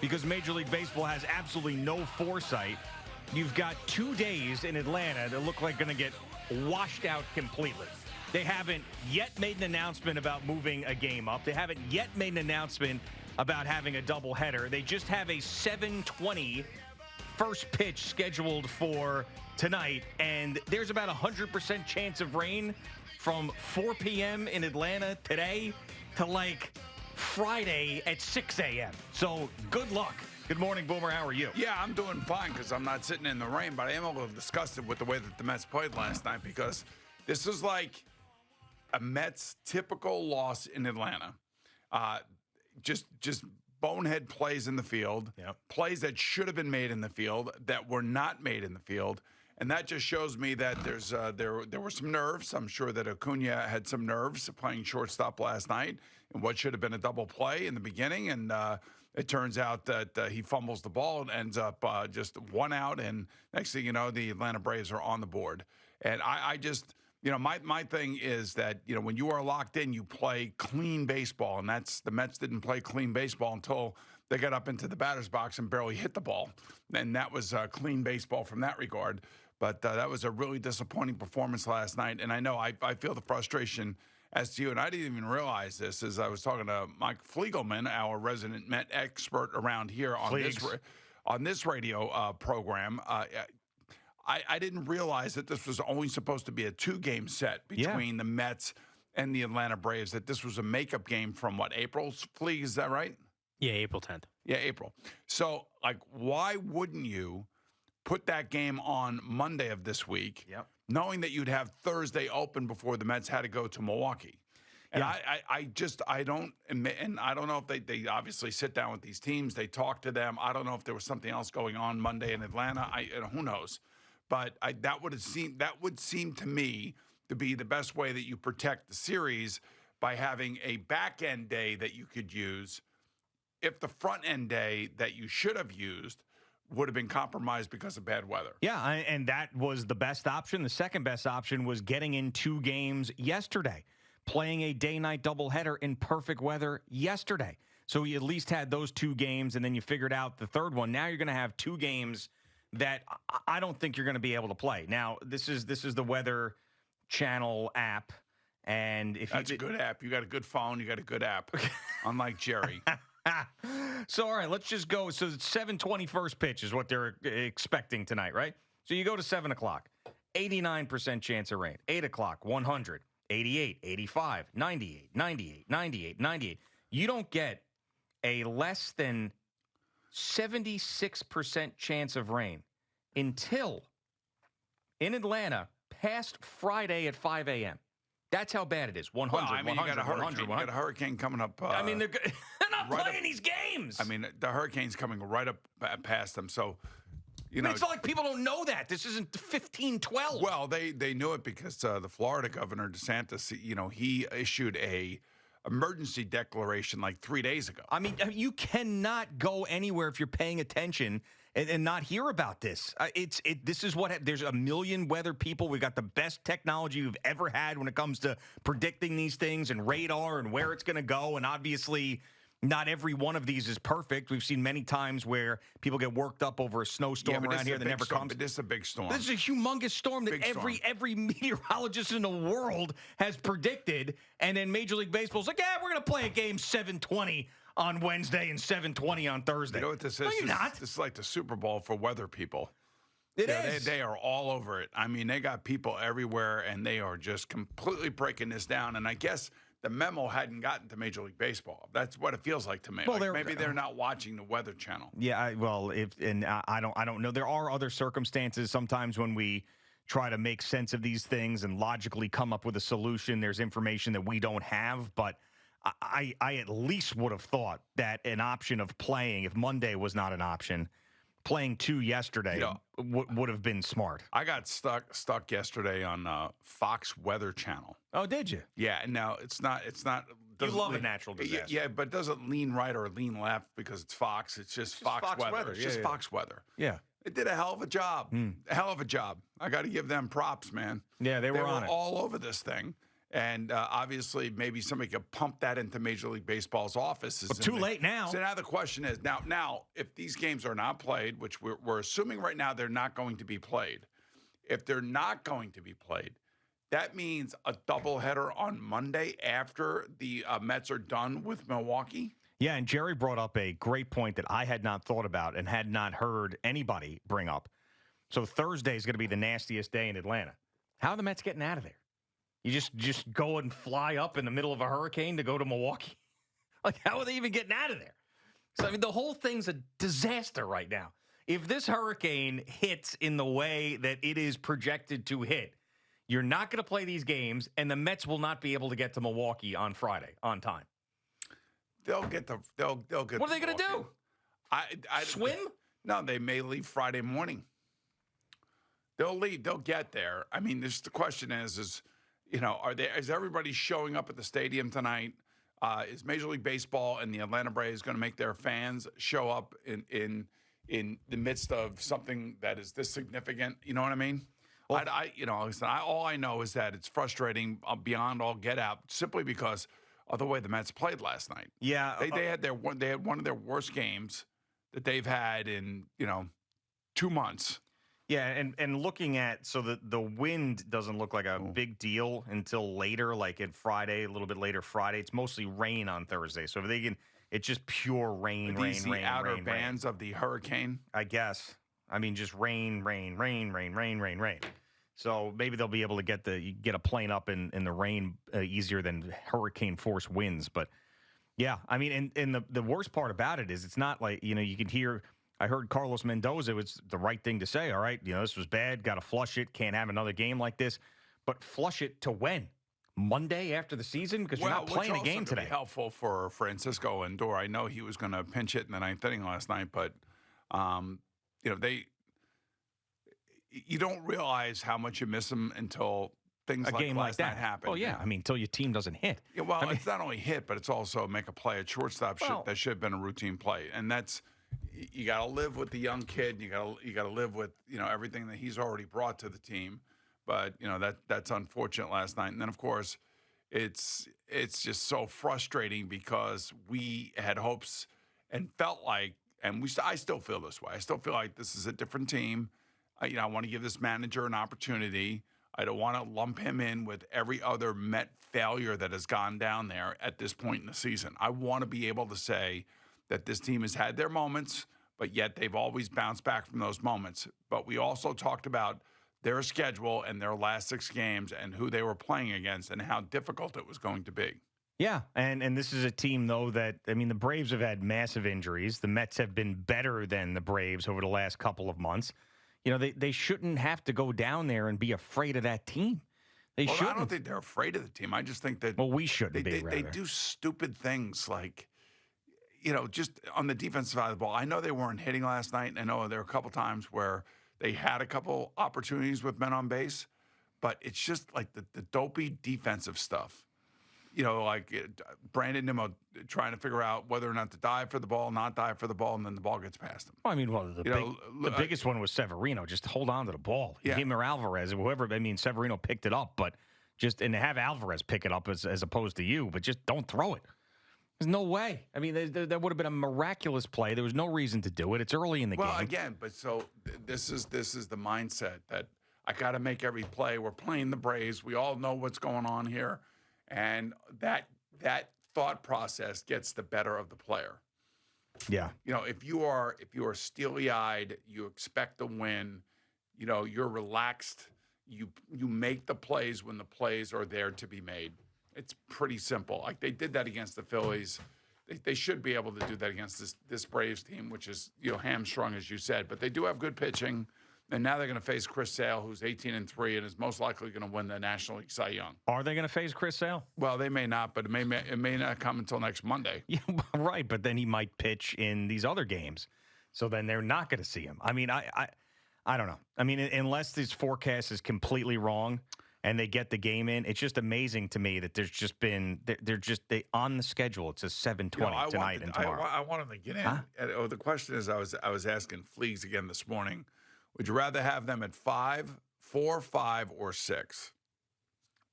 because Major League Baseball has absolutely no foresight. You've got 2 days in Atlanta that look like going to get washed out completely. They haven't yet made an announcement about moving a game up. They haven't yet made an announcement about having a doubleheader. They just have a 7:20 first pitch scheduled for tonight, and there's about 100% chance of rain from 4 p.m. in Atlanta today to like Friday at 6 a.m. So good luck. Good morning, Boomer. How are you? Yeah, I'm doing fine because I'm not sitting in the rain, but I am a little disgusted with the way that the Mets played last night because this is like a Mets typical loss in Atlanta. Just bonehead plays in the field, plays that should have been made in the field that were not made in the field. And that just shows me that there were some nerves. I'm sure that Acuna had some nerves playing shortstop last night in what should have been a double play in the beginning. And it turns out that he fumbles the ball and ends up just 1 out. And next thing you know, the Atlanta Braves are on the board. And I just, my thing is that, when you are locked in, you play clean baseball. And the Mets didn't play clean baseball until they got up into the batter's box and barely hit the ball. And that was clean baseball from that regard. But that was a really disappointing performance last night. And I know I feel the frustration as to you. And I didn't even realize this as I was talking to Mike Fliegelman, our resident Met expert around here on this radio program. I didn't realize that this was only supposed to be a 2-game set between the Mets and the Atlanta Braves, that this was a makeup game from April? Fleeg, is that right? Yeah, April 10th. Yeah, April. So, why wouldn't you put that game on Monday of this week, knowing that you'd have Thursday open before the Mets had to go to Milwaukee? And I don't know if they obviously sit down with these teams, they talk to them. I don't know if there was something else going on Monday in Atlanta. Who knows? But that would seem to me to be the best way that you protect the series by having a back end day that you could use if the front end day that you should have used would have been compromised because of bad weather. Yeah, and that was the best option. The second best option was getting in 2 games yesterday, playing a day-night doubleheader in perfect weather yesterday. So you at least had those 2 games, and then you figured out the third one. Now you're going to have 2 games that I don't think you're going to be able to play. Now, this is the Weather Channel app, and That's a good app. You got a good phone. You got a good app, unlike Jerry. So, all right, let's just go. So, it's 7:20 first pitch is what they're expecting tonight, right? So, you go to 7 o'clock, 89% chance of rain. 8 o'clock, 100, 88, 85, 98, 98, 98, 98. You don't get a less than 76% chance of rain until in Atlanta past Friday at 5 a.m. That's how bad it is. 100, well, I mean, 100, you got a hurricane. 100, 100. You got a hurricane coming up. I mean, they're not right playing these games. I mean, the hurricane's coming right up past them. So, it's not like people don't know that. This isn't 15-12. Well, they knew it because the Florida governor, DeSantis, he issued a emergency declaration like 3 days ago. I mean, you cannot go anywhere if you're paying attention and not hear about this. This is what there's a million weather people. We've got the best technology we've ever had when it comes to predicting these things and radar and where it's going to go. And obviously, not every one of these is perfect. We've seen many times where people get worked up over a snowstorm around here that never comes. But this is a big storm. This is a humongous storm that every meteorologist in the world has predicted. And then Major League Baseball's like, we're going to play a game 7:20 on Wednesday and 7:20 on Thursday. You know what this is? No, you're not. This is like the Super Bowl for weather people. It is. They are all over it. I mean, they got people everywhere, and they are just completely breaking this down. And I guess the memo hadn't gotten to Major League Baseball. That's what it feels like to me. Well, maybe they're not watching the Weather Channel. Yeah, I don't know. There are other circumstances sometimes when we try to make sense of these things and logically come up with a solution. There's information that we don't have, but I at least would have thought that an option of playing, if Monday was not an option, playing 2 yesterday would have been smart. I got stuck yesterday on Fox Weather Channel. Oh, did you? Yeah. Now it's not. You love a natural disaster. Yeah, but it doesn't lean right or lean left because it's Fox. It's just Fox weather. It's just Fox weather. Yeah. It did a hell of a job. A hell of a job. I got to give them props, man. Yeah, they were on it. All over this thing. And obviously, maybe somebody could pump that into Major League Baseball's offices. But too late now. So now the question is, now if these games are not played, which we're assuming right now they're not going to be played, if they're not going to be played, that means a doubleheader on Monday after the Mets are done with Milwaukee. Yeah, and Jerry brought up a great point that I had not thought about and had not heard anybody bring up. So Thursday is going to be the nastiest day in Atlanta. How are the Mets getting out of there? You just go and fly up in the middle of a hurricane to go to Milwaukee? Like, how are they even getting out of there? So, I mean, the whole thing's a disaster right now. If this hurricane hits in the way that it is projected to hit, you're not going to play these games, and the Mets will not be able to get to Milwaukee on Friday on time. They'll get. What are they going to do? I swim? No, they may leave Friday morning. They'll leave. They'll get there. I mean, the question is is everybody showing up at the stadium tonight? Is Major League Baseball and the Atlanta Braves going to make their fans show up in the midst of something that is this significant? You know what I mean? Well, all I know is that it's frustrating beyond all get out, simply because of the way the Mets played last night. Yeah, they had one of their worst games that they've had in 2 months. Yeah, and looking at, so the wind doesn't look like a big deal until later, like at Friday, a little bit later Friday. It's mostly rain on Thursday. So if they can, it's just pure rain, the outer bands of the hurricane? I guess. I mean, just rain. So maybe they'll be able to get a plane up in the rain easier than hurricane force winds. But yeah, I mean, and the worst part about it is it's not like, you can hear. I heard Carlos Mendoza, it was the right thing to say. All right, this was bad. Got to flush it. Can't have another game like this. But flush it to when? Monday after the season? Because you're not playing a game today. Be helpful for Francisco Lindor. I know he was going to pinch it in the ninth inning last night, but you don't realize how much you miss him until things like game like that happen. Oh yeah, I mean, until your team doesn't hit. Yeah, well, it's not only hit, but it's also make a play at shortstop. That should have been a routine play, and that's. You got to live with the young kid. You got to live with everything that he's already brought to the team. But that's unfortunate last night. And then of course, it's just so frustrating because we had hopes and felt like, and I still feel this way. I still feel like this is a different team. I want to give this manager an opportunity. I don't want to lump him in with every other Met failure that has gone down there at this point in the season. I want to be able to say that this team has had their moments, but yet they've always bounced back from those moments. But we also talked about their schedule and their last 6 games and who they were playing against and how difficult it was going to be. Yeah, and this is a team, though, that, I mean, the Braves have had massive injuries. The Mets have been better than the Braves over the last couple of months. They shouldn't have to go down there and be afraid of that team. They shouldn't. I don't think they're afraid of the team. I just think that we shouldn't be. They do stupid things like, just on the defensive side of the ball. I know they weren't hitting last night. I know there were a couple times where they had a couple opportunities with men on base, but it's just like the dopey defensive stuff. Like Brandon Nimmo trying to figure out whether or not to dive for the ball, not dive for the ball, and then the ball gets past him. Well, I mean, the biggest one was Severino. Just hold on to the ball. Yeah. Him or Alvarez, whoever. I mean, Severino picked it up, but and have Alvarez pick it up as opposed to you, but just don't throw it. There's no way. I mean, that would have been a miraculous play. There was no reason to do it. It's early in the game. Well, again, but so this is the mindset that I got to make every play. We're playing the Braves. We all know what's going on here, and that thought process gets the better of the player. Yeah. If you are steely-eyed, you expect to win. You're relaxed. You make the plays when the plays are there to be made. It's pretty simple. Like they did that against the Phillies. They should be able to do that against this Braves team, which is hamstrung, as you said. But they do have good pitching, and now they're going to face Chris Sale, who's 18-3 and is most likely going to win the National League Cy Young. Are they going to face Chris Sale? Well, they may not, but it may not come until next Monday. Yeah, right. But then he might pitch in these other games, so then they're not going to see him. I mean, I don't know. I mean, unless this forecast is completely wrong and they get the game in, it's just amazing to me that there's just been they on the schedule. It says 7:20 tonight and tomorrow. I want them to get in. Huh? The question is, I was asking Fleegs again this morning. Would you rather have them at 5, 4, 5, or 6?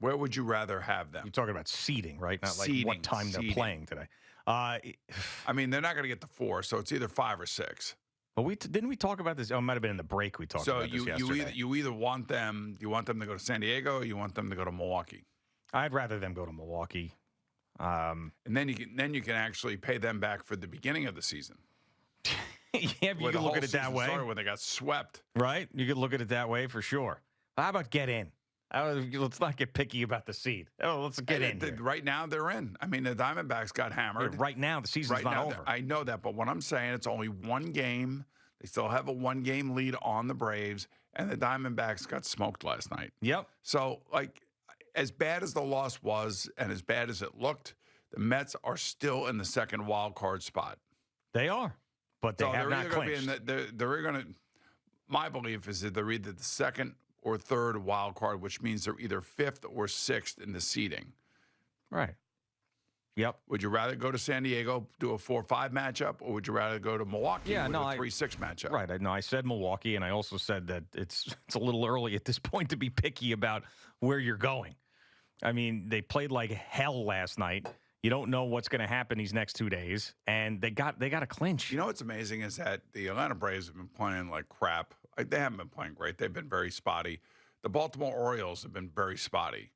Where would you rather have them? You're talking about seeding, right? Not Seeding, like what time they're playing today. I mean, they're not going to get the 4, so it's either 5 or 6. But didn't we talk about this? Oh, it might have been in the break we talked about this yesterday. So you either want them to go to San Diego or you want them to go to Milwaukee. I'd rather them go to Milwaukee. And then you can actually pay them back for the beginning of the season. Yeah, but you can look at it that way. When they got swept. Right? You could look at it that way for sure. How about get in? Let's not get picky about the seed. Let's get in. Right now, they're in. I mean, the Diamondbacks got hammered. Yeah, right now, the season's not over. I know that, but what I'm saying, it's only one game. They still have a 1-game lead on the Braves, and the Diamondbacks got smoked last night. Yep. So, as bad as the loss was and as bad as it looked, the Mets are still in the second wild card spot. They are, but they have not clinched. They're going to. My belief is that they're either the second or third wild card, which means they're either 5th or 6th in the seeding. Right. Yep. Would you rather go to San Diego, do a 4-5 matchup, or would you rather go to Milwaukee with a 3-6 matchup? Right. I said Milwaukee, and I also said that it's a little early at this point to be picky about where you're going. I mean, they played like hell last night. You don't know what's going to happen these next 2 days, and they got a clinch. You know what's amazing is that the Atlanta Braves have been playing like crap. They haven't been playing great. They've been very spotty. The Baltimore Orioles have been very spotty.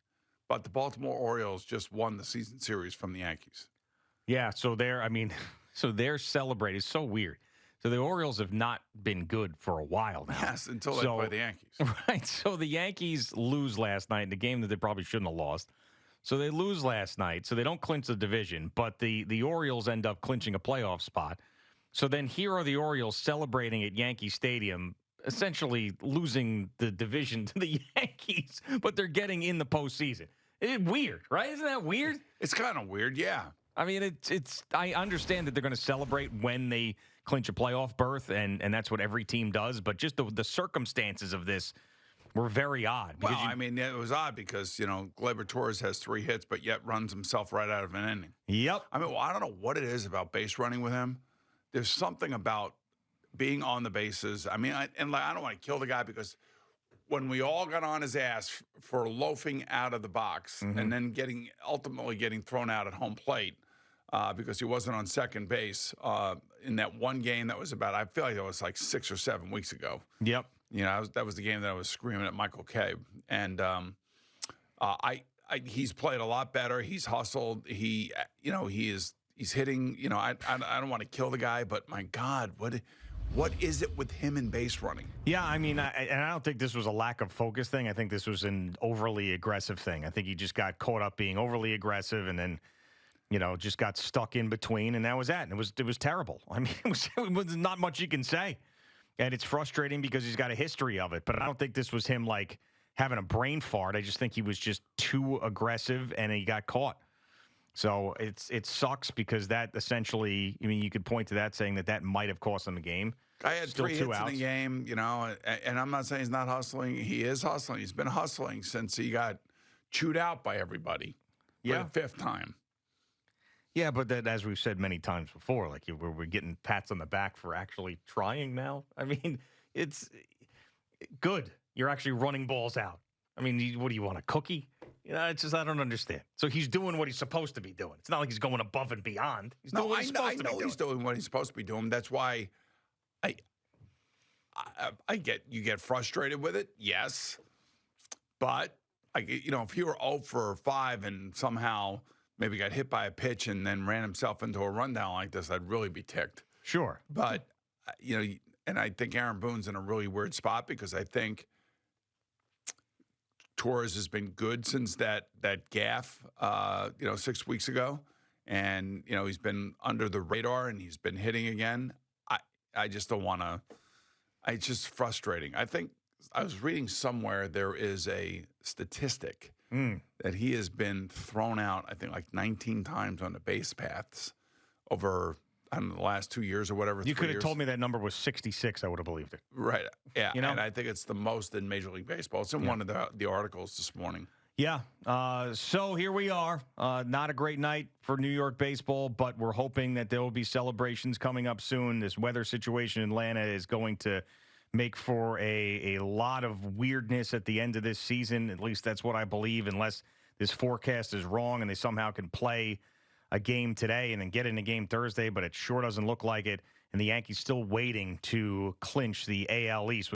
But the Baltimore Orioles just won the season series from the Yankees. Yeah, so they're celebrating. It's so weird. So the Orioles have not been good for a while now. Yes, until they play the Yankees. Right. So the Yankees lose last night in the game that they probably shouldn't have lost. So they lose last night. So they don't clinch the division, but the Orioles end up clinching a playoff spot. So then here are the Orioles celebrating at Yankee Stadium, essentially losing the division to the Yankees, but they're getting in the postseason. It's weird, right? Isn't that weird? It's kind of weird, yeah. I mean, I understand that they're going to celebrate when they clinch a playoff berth, and that's what every team does, but just the circumstances of this were very odd. Well, I mean, it was odd because, Gleyber Torres has 3 hits, but yet runs himself right out of an inning. Yep. I mean, I don't know what it is about base running with him. There's something about being on the bases. I mean, I don't want to kill the guy because when we all got on his ass for loafing out of the box and then ultimately getting thrown out at home plate because he wasn't on second base in that one game that was I feel like that was like 6 or 7 weeks ago. Yep. That was the game that I was screaming at Michael Cabe. And he's played a lot better. He's hustled. He's hitting. I don't want to kill the guy, but my God, what is it with him in base running? Yeah, I mean, I don't think this was a lack of focus thing. I think this was an overly aggressive thing. I think he just got caught up being overly aggressive and then, just got stuck in between, and that was that. And it was terrible. I mean, it was not much you can say. And it's frustrating because he's got a history of it. But I don't think this was him, like, having a brain fart. I just think he was just too aggressive, and he got caught. So it sucks because that essentially, I mean, you could point to that saying that might have cost him the game. I had still 3 hits in the game, and I'm not saying he's not hustling. He is hustling. He's been hustling since he got chewed out by everybody for the 5th time. Yeah, but that, as we've said many times before, like we're getting pats on the back for actually trying now. I mean, it's good. You're actually running balls out. I mean, what do you want, a cookie? It's just I don't understand. So he's doing what he's supposed to be doing. It's not like he's going above and beyond. He's doing what he's supposed to be doing. He's doing what he's supposed to be doing. That's why you get frustrated with it. Yes, but if you were 0 for 5 and somehow maybe got hit by a pitch and then ran himself into a rundown like this, I'd really be ticked. Sure, but and I think Aaron Boone's in a really weird spot because I think Torres has been good since that gaffe, 6 weeks ago. And, he's been under the radar and he's been hitting again. I just don't want to – it's just frustrating. I think I was reading somewhere there is a statistic that he has been thrown out, I think, like 19 times on the base paths over – I don't know, the last 2 years or whatever. You could have told me that number was 66. I would have believed it. Right. Yeah. And I think it's the most in Major League Baseball. It's in one of the articles this morning. Yeah. So here we are. Not a great night for New York baseball, but we're hoping that there will be celebrations coming up soon. This weather situation in Atlanta is going to make for a lot of weirdness at the end of this season. At least that's what I believe, unless this forecast is wrong and they somehow can play a game today and then get in a game Thursday, but it sure doesn't look like it. And the Yankees still waiting to clinch the AL East.